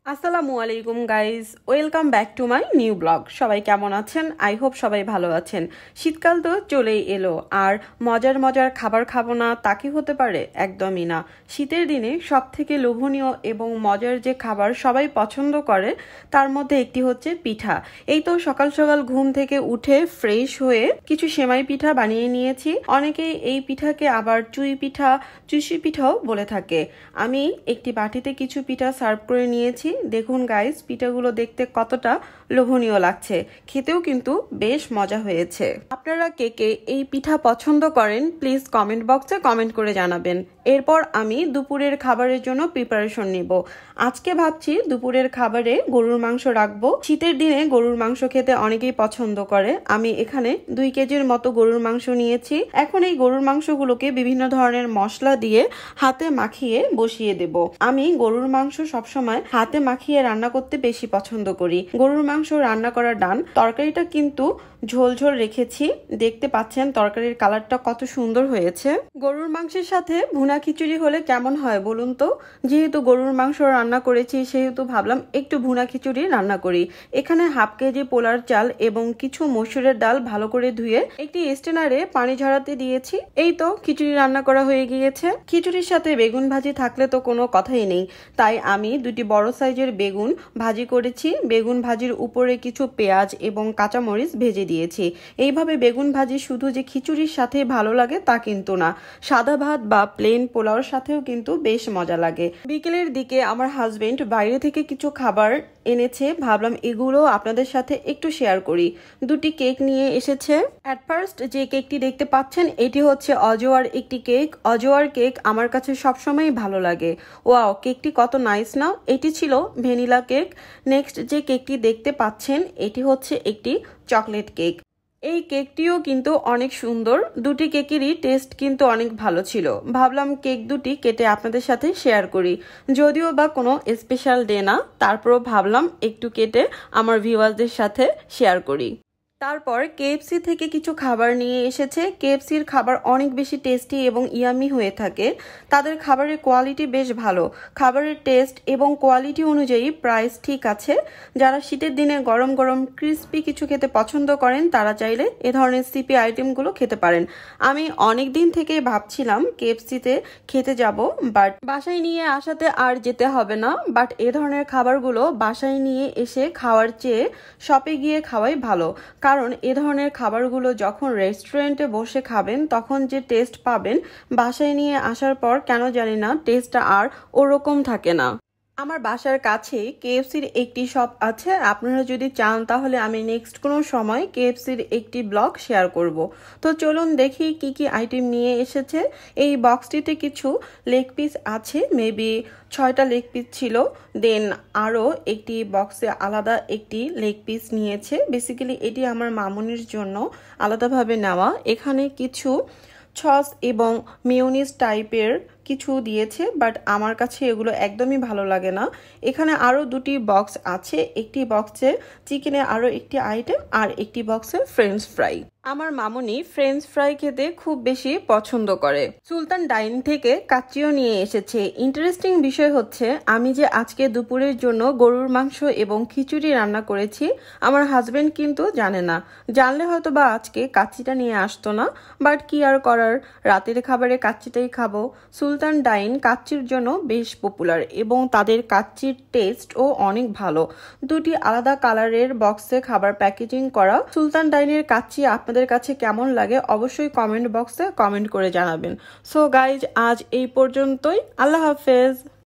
আসসালামু আলাইকুম guys, welcome back to my new blog. সবাই কেমন আছেন? আই হোপ সবাই ভালো আছেন। শীতকাল তো চলেই এলো, আর মজার মজার খাবার খাবো না তা কি হতে পারে? একদমই না। শীতের দিনে সব থেকে লোভনীয় এবং মজার যে খাবার সবাই পছন্দ করে তার মধ্যে একটি হচ্ছে পিঠা। এই তো সকাল সকাল ঘুম থেকে উঠে ফ্রেশ হয়ে কিছু সেমাই পিঠা বানিয়ে নিয়েছি। অনেকেই এই পিঠাকে আবার চুই পিঠা, চুষি পিঠাও বলে থাকে। আমি একটি বাটিতে কিছু পিঠা সার্ভ করে নিয়েছি। দেখুন গাইস, পিঠাগুলো দেখতে কতটা লোভনীয় লাগছে, খেতেও কিন্তু বেশ মজা হয়েছে। আপনারা কে কে এই পিঠা পছন্দ করেন প্লিজ কমেন্ট বক্সে কমেন্ট করে জানাবেন। এরপর আমি দুপুরের খাবারের জন্য প্রিপারেশন নিব। আজকে ভাবছি দুপুরের খাবারে গরুর মাংস রাখবো। শীতের দিনে গরুর মাংস খেতে অনেকেই পছন্দ করে। আমি এখানে 2 কেজির মতো গরুর মাংস নিয়েছি। এখন এই গরুর মাংসগুলোকে বিভিন্ন ধরনের মশলা দিয়ে হাতে মাখিয়ে বসিয়ে দেব। আমি গরুর মাংস সবসময় হাতে মাখিয়ে রান্না করতে বেশি পছন্দ করি। গরুর মাংস রান্না করা ডান। তরকারিটা কিন্তু ঝোল ঝোল রেখেছি। দেখতে পাচ্ছেন তরকারির কালারটা কত সুন্দর হয়েছে। গরুর মাংসের সাথে ভুনা খিচুড়ি হলে কেমন হয় বলুন তো? যেহেতু গরুর মাংস রান্না করেছি সেহেতু ভাবলাম একটু ভুনা খিচুড়ি রান্না করি। এখানে হাফ কেজি পোলার চাল এবং কিছু মসুরের ডাল ভালো করে ধুয়ে একটি স্টেনারে পানি ঝরাতে দিয়েছি। এই তো খিচুড়ি রান্না করা হয়ে গিয়েছে। খিচুড়ির সাথে বেগুন ভাজি থাকলে তো কোনো কথাই নেই, তাই আমি 2টি বড় সাইজের বেগুন ভাজি করেছি। বেগুন ভাজির উপরে কিছু পেঁয়াজ এবং কাঁচামরিচ ভেজে দিয়েছি। এইভাবে বেগুন ভাজি শুধু যে খিচুড়ির সাথে ভালো লাগে তা কিন্তু না, সাদা ভাত বা প্লেন পোলাওর সাথেও কিন্তু বেশ মজা লাগে। বিকেলের দিকে আমার হাজবেন্ড বাইরে থেকে কিছু খাবার এনেছে, ভাবলাম এগুলো আপনাদের সাথে একটু শেয়ার করি। 2টি কেক নিয়ে এসেছে। অ্যাট ফার্স্ট যে কেকটি দেখতে পাচ্ছেন এটি হচ্ছে অজোয়ার একটি কেক। অজোয়ার কেক আমার কাছে সবসময় ভালো লাগে। ওয়াও, কেকটি কত নাইস না? এটি ছিল ভ্যানিলা কেক। নেক্সট যে কেকটি দেখতে পাচ্ছেন এটি হচ্ছে একটি চকলেট কেক। এই কেকটিও কিন্তু অনেক সুন্দর। 2টি কেকেরই টেস্ট কিন্তু অনেক ভালো ছিল। ভাবলাম কেক 2টি কেটে আপনাদের সাথে শেয়ার করি। যদিও বা কোনো স্পেশাল ডে না, তারপরও ভাবলাম একটু কেটে আমার ভিউয়ারদের সাথে শেয়ার করি। তারপর কেএফসি থেকে কিছু খাবার নিয়ে এসেছে। কেএফসির খাবার অনেক বেশি টেস্টি এবং ইয়ামি হয়ে থাকে। তাদের খাবারের কোয়ালিটি বেশ ভালো। খাবারের টেস্ট এবং কোয়ালিটি অনুযায়ী প্রাইস ঠিক আছে। যারা শীতের দিনে গরম গরম ক্রিস্পি কিছু খেতে পছন্দ করেন তারা চাইলে এ ধরনের সিপি আইটেমগুলো খেতে পারেন। আমি অনেক দিন থেকেই ভাবছিলাম কেএফসিতে খেতে যাব, বাট বাসায় নিয়ে আসাতে আর যেতে হবে না। বাট এ ধরনের খাবারগুলো বাসায় নিয়ে এসে খাওয়ার চেয়ে শপে গিয়ে খাওয়াই ভালো, কারণ এ ধরনের খাবারগুলো যখন রেস্টুরেন্টে বসে খাবেন তখন যে টেস্ট পাবেন বাসায় নিয়ে আসার পর কেন জানি না টেস্টটা আর ওরকম থাকে না। আমার বাসার কাছেই কেএফসির একটি শপ আছে। আপনারা যদি চান তাহলে আমি নেক্সট কোনো সময় কেএফসির একটি ব্লগ শেয়ার করব। তো চলুন দেখি কি কি আইটেম নিয়ে এসেছে। এই বক্সটিতে কিছু লেগ পিস আছে, মেবি 6টা লেগ পিস ছিল। দেন আরও একটি বক্সে আলাদা একটি লেগ পিস নিয়েছে। বেসিক্যালি এটি আমার মামুনির জন্য আলাদাভাবে নেওয়া। এখানে কিছু সস এবং মেয়োনিজ টাইপের কিছু দিয়েছে, বাট আমার কাছে এগুলো একদমই ভালো লাগে না। এখানে আরও 2টি বক্স আছে। একটি বক্সে চিকেনের আরও একটি আইটেম আর একটি বক্সে ফ্রেঞ্চ ফ্রাই। আমার মামুনি ফ্রেঞ্চ ফ্রাই খেতে খুব বেশি পছন্দ করে। সুলতান ডাইন থেকে কাচ্চিও নিয়ে এসেছে। ইন্টারেস্টিং বিষয় হচ্ছে আমি যে আজকে দুপুরের জন্য গরুর মাংস এবং খিচুড়ি রান্না করেছি আমার হাজবেন্ড কিন্তু জানে না। জানলে হয়তো বা আজকে কাচ্চিটা নিয়ে আসতো না, বাট কি আর করার, রাতের খাবারে কাচ্চিটাই খাবো। সুলতান ডাইন কাচ্চির জন্য বেশ পপুলার এবং তাদের কাচ্চির টেস্টও অনেক ভালো। 2টি আলাদা কালারের বক্সে খাবার প্যাকেজিং করা। সুলতান ডাইনের কাচ্চি আপনাদের কাছে কেমন লাগে অবশ্যই কমেন্ট বক্সে কমেন্ট করে জানাবেন। সো গাইজ, আজ এই পর্যন্তই। আল্লাহ হাফেজ।